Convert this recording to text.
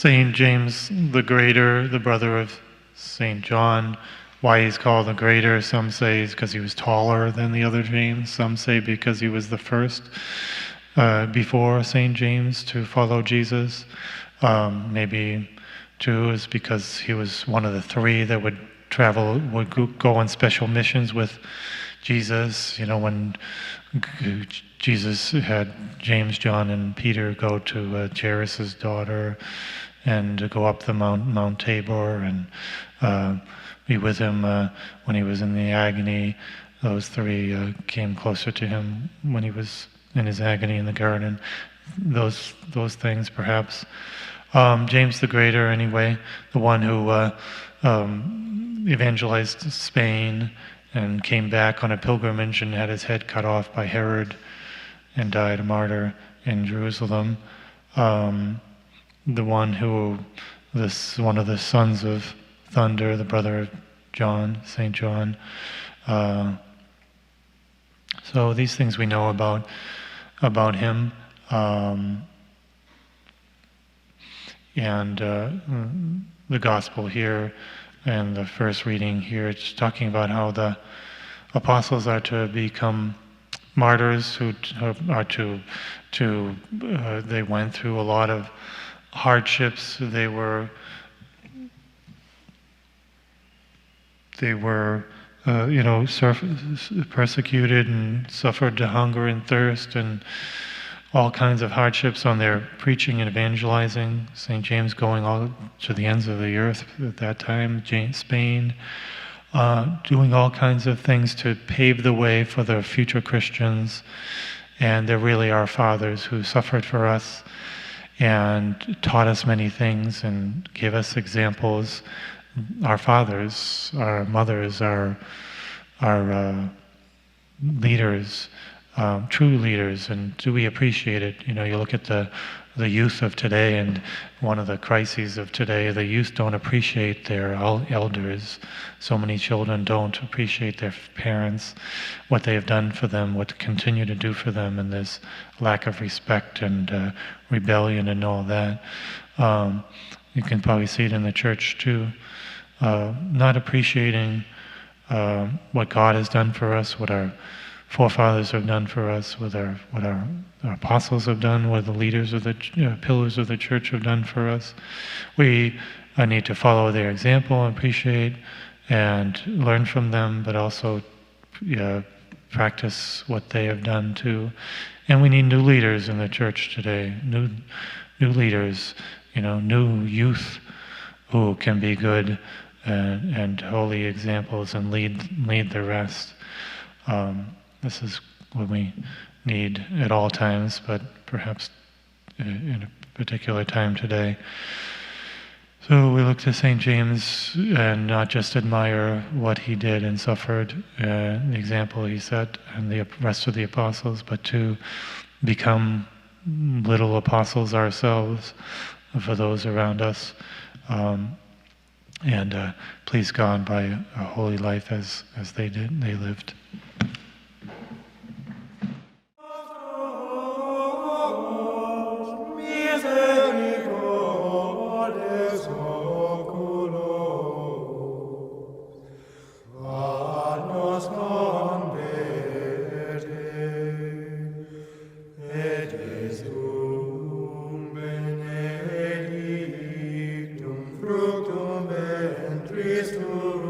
Saint James the Greater, the brother of Saint John. Why he's called the Greater, some say is because he was taller than the other James. Some say because he was the first before Saint James to follow Jesus. Maybe two is because he was one of the three that would go on special missions with Jesus. You know, when Jesus had James, John, and Peter go to Jairus' daughter and go up the Mount Tabor and be with him when he was in the agony. Those three came closer to him when he was in his agony in the garden. Those things, perhaps. James the Greater, anyway, the one who evangelized Spain and came back on a pilgrimage and had his head cut off by Herod and died a martyr in Jerusalem. The one who, one of the sons of thunder, the brother of John, Saint John. So these things we know about him. And the gospel here and the first reading here, it's talking about how the apostles are to become martyrs who are they went through a lot of hardships. They were persecuted and suffered hunger and thirst and all kinds of hardships on their preaching and evangelizing. St. James going all to the ends of the earth at that time, Spain, doing all kinds of things to pave the way for the future Christians. And they're really our fathers who suffered for us and taught us many things and gave us examples. Our fathers, our mothers, our leaders, true leaders, and do we appreciate it? You know, you look at the youth of today, and one of the crises of today, the youth don't appreciate their elders. So many children don't appreciate their parents, what they have done for them, what to continue to do for them, and there's lack of respect and rebellion and all that. You can probably see it in the church too. Not appreciating what God has done for us, what our forefathers have done for us, what our apostles have done, what the leaders of the pillars of the church have done for us. We need to follow their example, appreciate, and learn from them, but also practice what they have done too. And we need new leaders in the church today, new leaders, new youth who can be good and holy examples and lead the rest. This is what we need at all times, but perhaps in a particular time today. So we look to St. James and not just admire what he did and suffered, the example he set, and the rest of the apostles, but to become little apostles ourselves for those around us, and please God by a holy life as they lived. Fructum ventris tuum,